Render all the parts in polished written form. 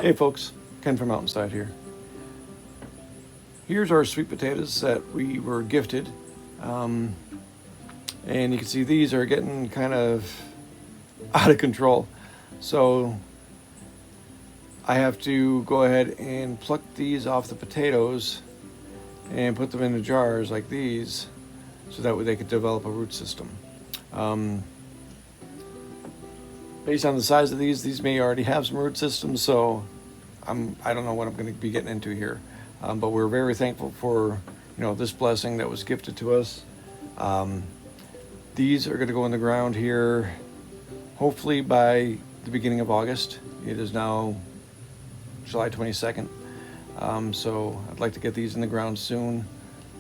Hey folks, Ken from Mountainside here. Here's our sweet potatoes that we were gifted. And you can see these are getting kind of out of control. So I have to go ahead and pluck these off the potatoes and put them into jars like these so that way they could develop a root system. Based on the size of these may already have some root systems, so I don't know what I'm going to be getting into here. But we're very thankful for this blessing that was gifted to us. These are going to go in the ground here hopefully by the beginning of August. It is now July 22nd. So I'd like to get these in the ground soon.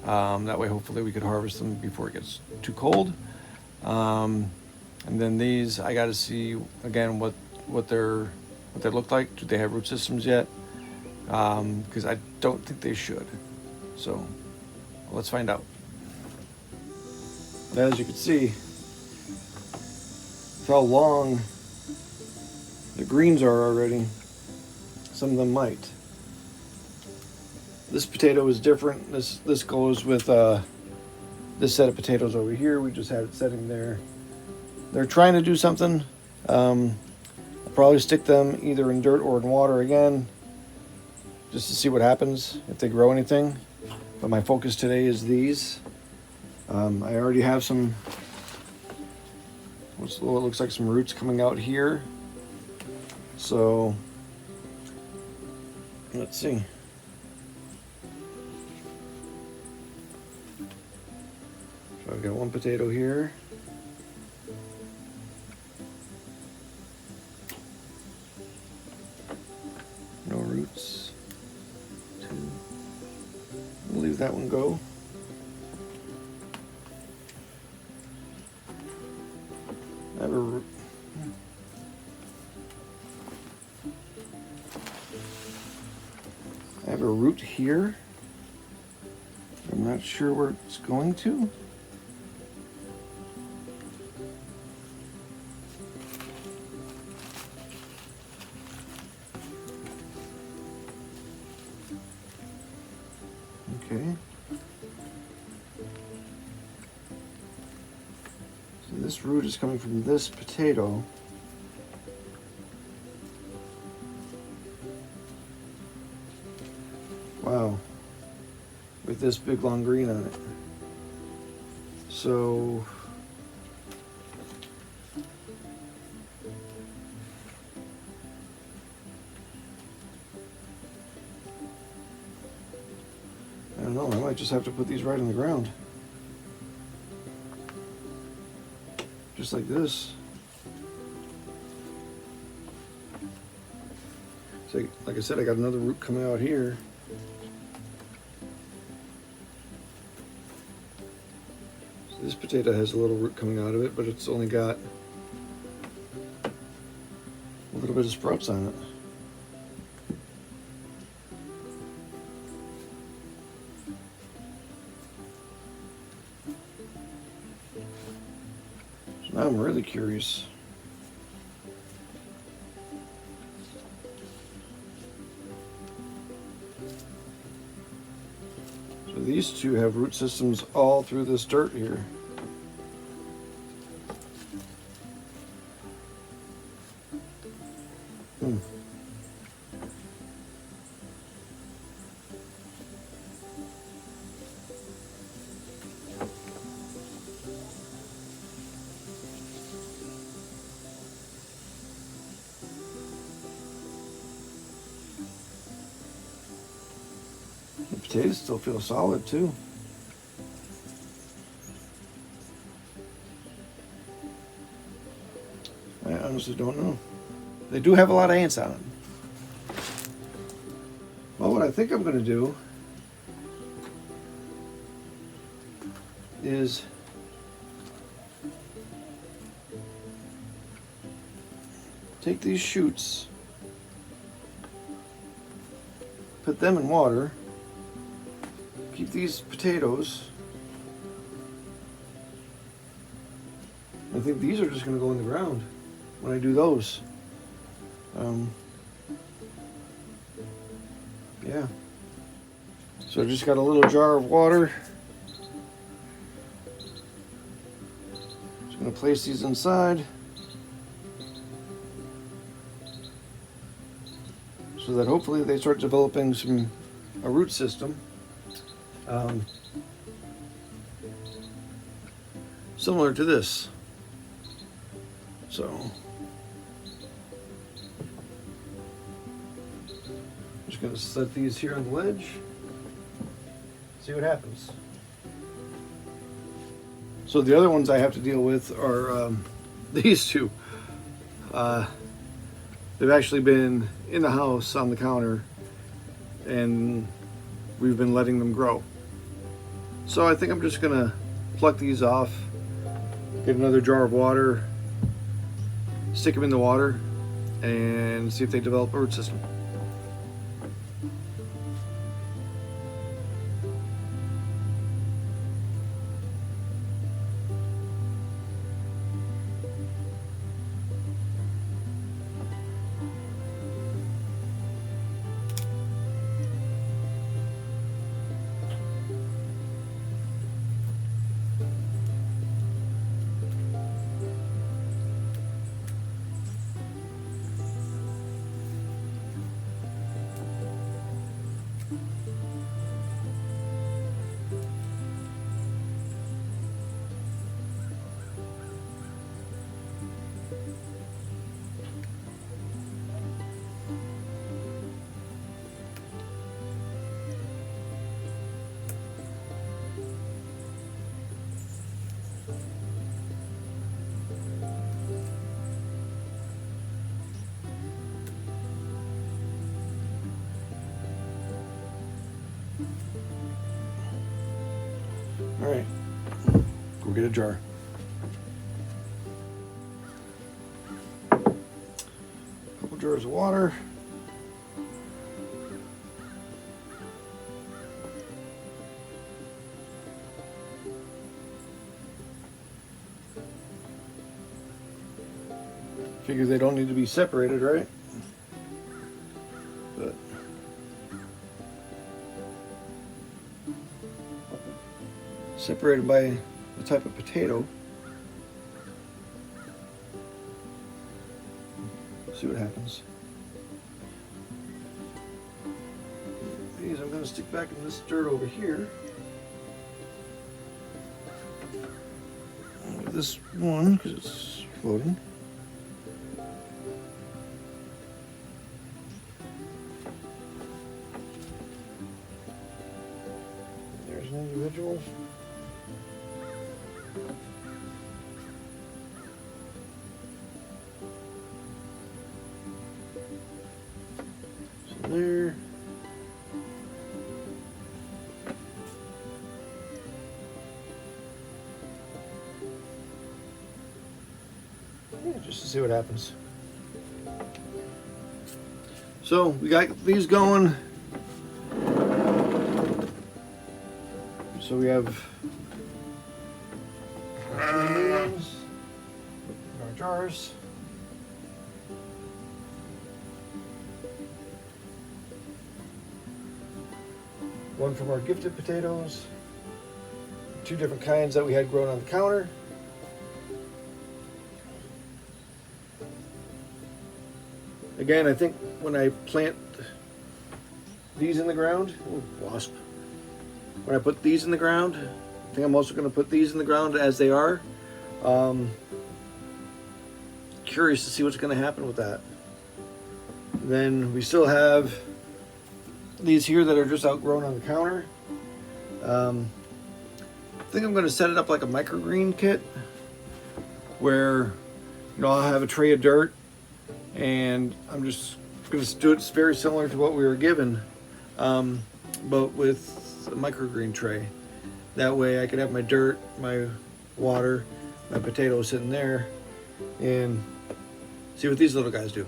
That way hopefully we could harvest them before it gets too cold. And then these, I got to see again what they look like. Do they have root systems yet? Because I don't think they should. So let's find out. As you can see, how long the greens are already. Some of them might. This potato is different. This goes with this set of potatoes over here. We just had it sitting there. They're trying to do something. I'll probably stick them either in dirt or in water again, just to see what happens, if they grow anything. But my focus today is these. I already have some, what looks like some roots coming out here. So, let's see. So I've got one potato here. No roots. Two. We'll leave that one go. I have a root here. I'm not sure where it's going to. Okay. So this root is coming from this potato. Wow. With this big long green on it. So I don't know, I might just have to put these right in the ground. Just like this. So, like I said, I got another root coming out here. So this potato has a little root coming out of it, but it's only got a little bit of sprouts on it. Now I'm really curious. So these two have root systems all through this dirt here. The potatoes still feel solid too. I honestly don't know. They do have a lot of ants on them. Well, what I think I'm going to do is take these shoots, put them in water, keep these potatoes. I think these are just going to go in the ground when I do those. yeah. So I just got a little jar of water. Just gonna place these inside so that hopefully they start developing a root system. Similar to this. So just gonna set these here on the ledge. See what happens. So the other ones I have to deal with are these two. They've actually been in the house on the counter, and we've been letting them grow. So I think I'm just gonna pluck these off, get another jar of water, stick them in the water, and see if they develop a root system. All right, go get a jar. Couple jars of water. Figure they don't need to be separated, right? But separated by the type of potato. See what happens. These I'm going to stick back in this dirt over here. This one, because it's floating. There's an individual. So there. Yeah, just to see what happens. So we got these going. So we have 3 new ones in our jars. One from our gifted potatoes. 2 different kinds that we had grown on the counter. Again, I think when I plant these in the ground, ooh, wasp. When I put these in the ground, I think I'm also going to put these in the ground as they are. Curious to see what's going to happen with that. Then we still have these here that are just outgrown on the counter. I think I'm going to set it up like a microgreen kit, where I'll have a tray of dirt, and I'm just going to do it very similar to what we were given, but with a microgreen tray. That way I could have my dirt, my water, my potatoes sitting there, and see what these little guys do.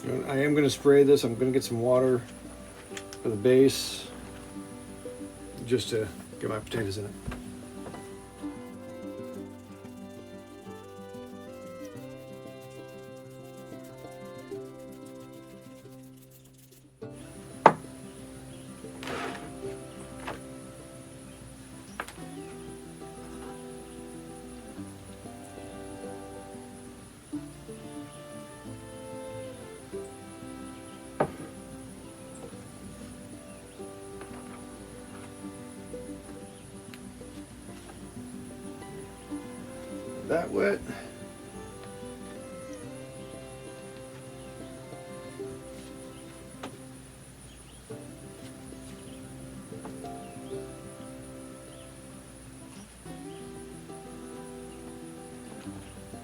And I am going to spray this. I'm going to get some water for the base just to get my potatoes in it. That wet.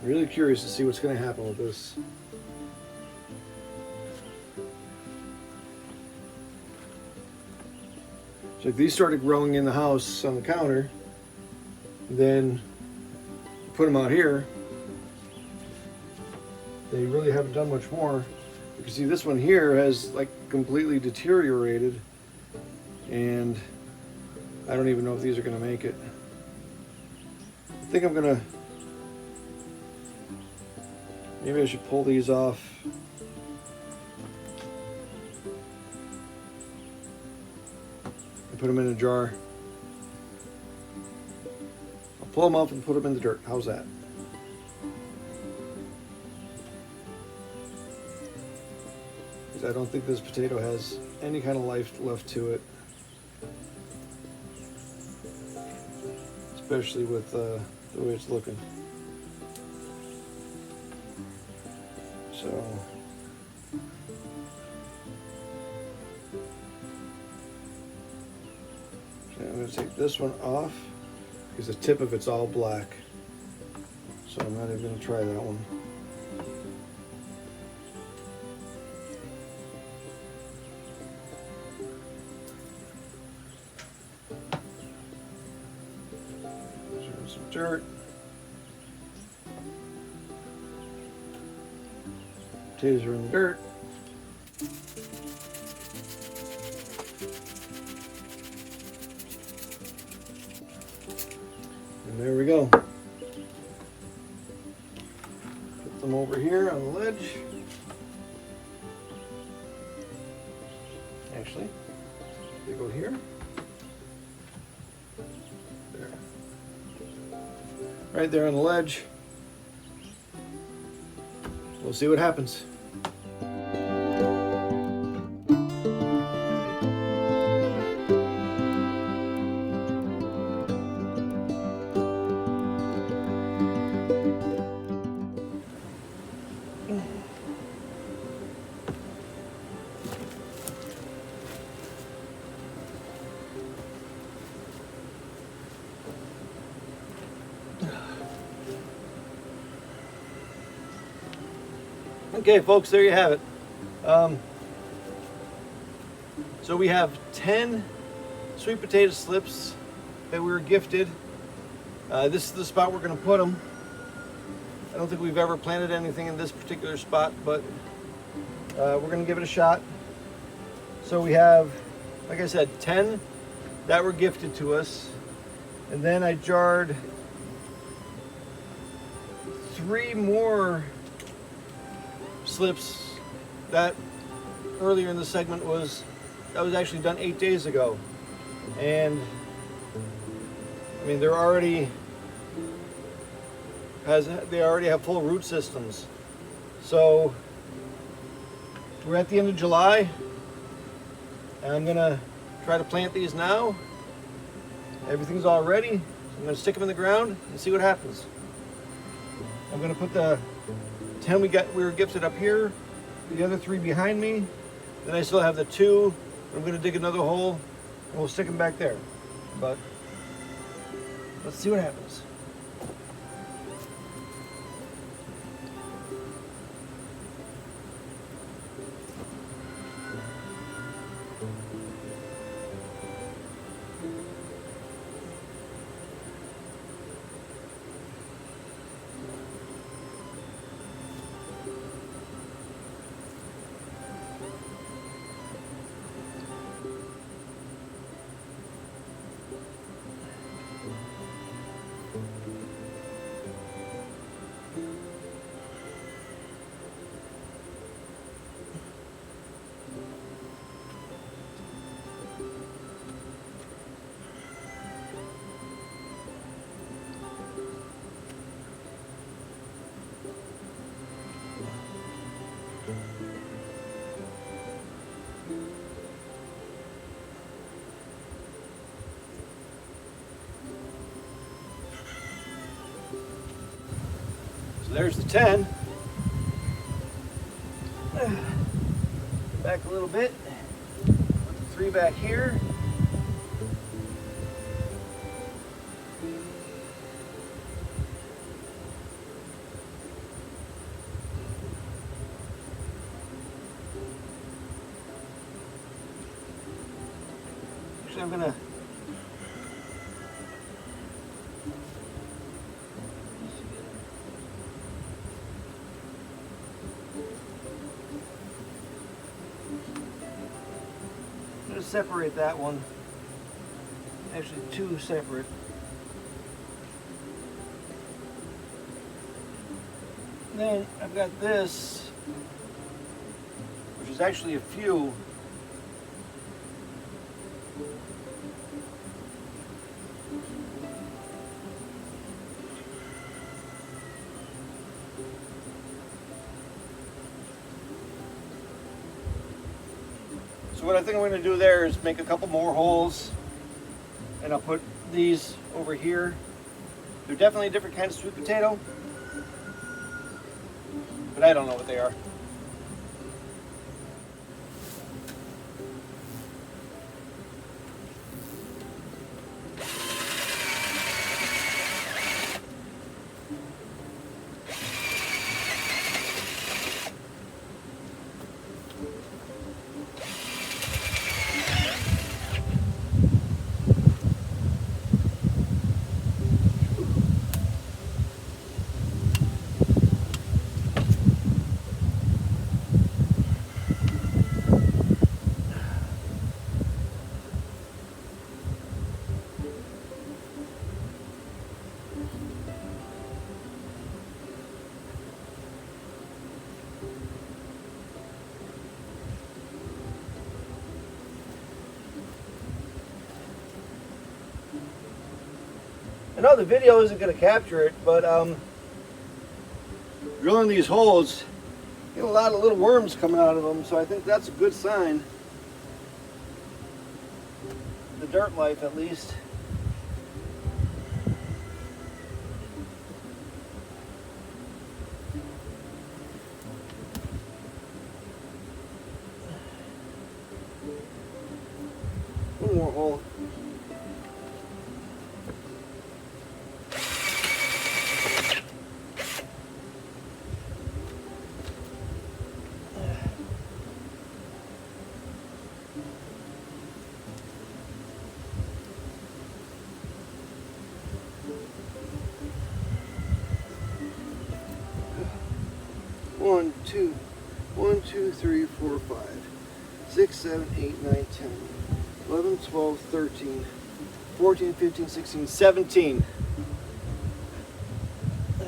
Really curious to see what's going to happen with this. So if these started growing in the house on the counter, then put them out here, they really haven't done much more. You can see this one here has like completely deteriorated, and I don't even know if these are going to make it. I think I'm going to, maybe I should pull these off. And put them in a jar. Pull them up and put them in the dirt. How's that? Because I don't think this potato has any kind of life left to it. Especially with the way it's looking. So I'm going to take this one off, because the tip of it's all black. So I'm not even going to try that one. Some dirt. Potatoes are in the dirt. And there we go. Put them over here on the ledge. Actually, they go here. There. Right there on the ledge. We'll see what happens. Okay, folks, there you have it. So we have 10 sweet potato slips that we were gifted. This is the spot we're going to put them. I don't think we've ever planted anything in this particular spot, but we're going to give it a shot. So we have, like I said, 10 that were gifted to us. And then I jarred 3 more slips that earlier in the segment was actually done 8 days ago, and I mean they already have full root systems. So we're at the end of July, and I'm gonna try to plant these now. Everything's all ready. I'm gonna stick them in the ground and see what happens. I'm gonna put the 10 we were gifted up here, the other 3 behind me. Then I still have the 2. I'm going to dig another hole and we'll stick them back there. But let's see what happens. there's the 10. Back a little bit. Put the 3 back here. Actually, I'm gonna separate that one. Actually, 2 separate. Then I've got this, which is actually a few. So what I think I'm going to do there is make a couple more holes, and I'll put these over here. They're definitely a different kind of sweet potato, but I don't know what they are. I know the video isn't going to capture it, but drilling these holes, get a lot of little worms coming out of them, so I think that's a good sign. The dirt life, at least. One more hole. One, two, 3, 4, 5, 6, 7, 8, 9, 10, 11, 12, 13, 14, 15, 16, 17. So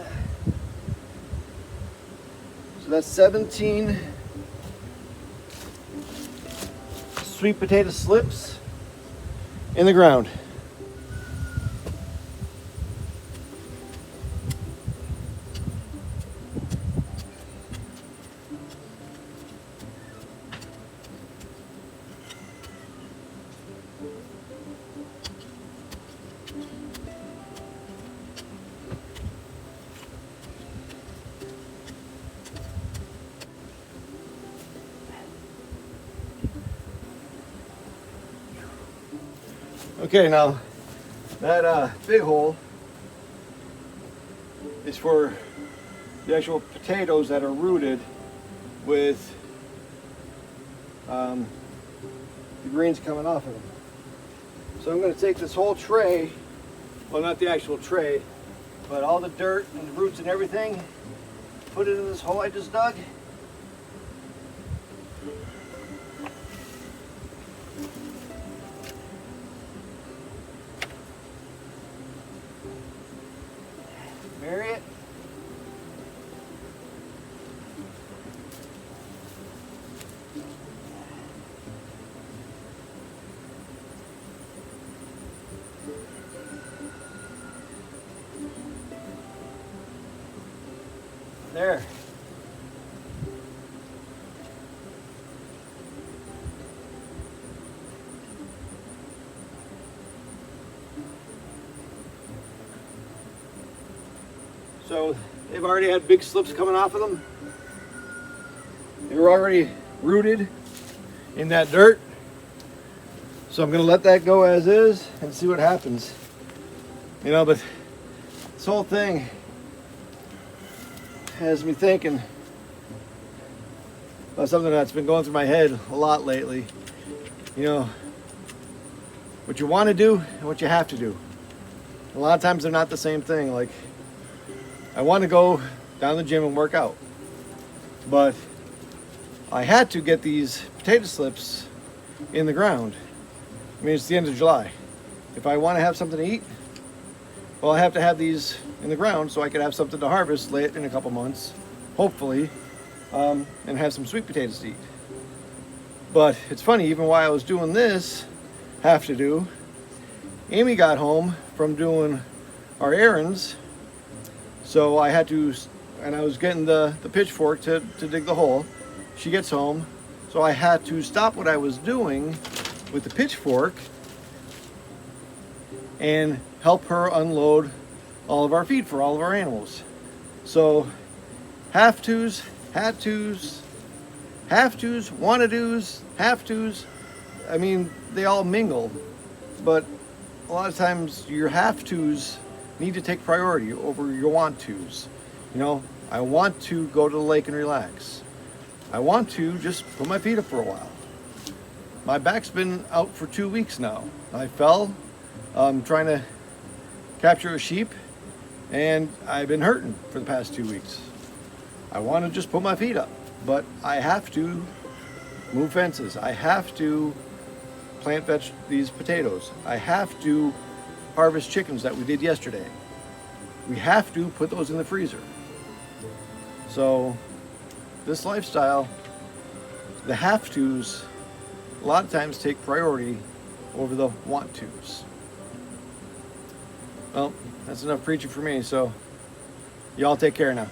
that's 17 sweet potato slips in the ground. Okay, now that big hole is for the actual potatoes that are rooted with the greens coming off of them. So I'm going to take this whole tray, well, not the actual tray, but all the dirt and the roots and everything, put it in this hole I just dug. Bury it. There. So they've already had big slips coming off of them. They were already rooted in that dirt. So I'm gonna let that go as is and see what happens. You know, but this whole thing has me thinking about something that's been going through my head a lot lately. You know, what you want to do and what you have to do. A lot of times they're not the same thing. Like, I want to go down to the gym and work out, but I had to get these potato slips in the ground. I mean, it's the end of July. If I want to have something to eat, well, I have to have these in the ground so I could have something to harvest late in a couple months, hopefully, and have some sweet potatoes to eat. But it's funny, even while I was doing this, Amy got home from doing our errands, so I had to, and I was getting the pitchfork to dig the hole. She gets home, so I had to stop what I was doing with the pitchfork and help her unload all of our feed for all of our animals. So have tos, had tos, have tos, wanna dos, have tos. I mean, they all mingle, but a lot of times your have tos need to take priority over your want tos. You know, I want to go to the lake and relax. I want to just put my feet up for a while. My back's been out for 2 weeks now. I fell trying to capture a sheep, and I've been hurting for the past 2 weeks. I want to just put my feet up, but I have to move fences. I have to plant these potatoes. I have to harvest chickens that we did yesterday. We have to put those in the freezer. So this lifestyle, the have tos, a lot of times take priority over the want tos. Well, that's enough preaching for me, so y'all take care now.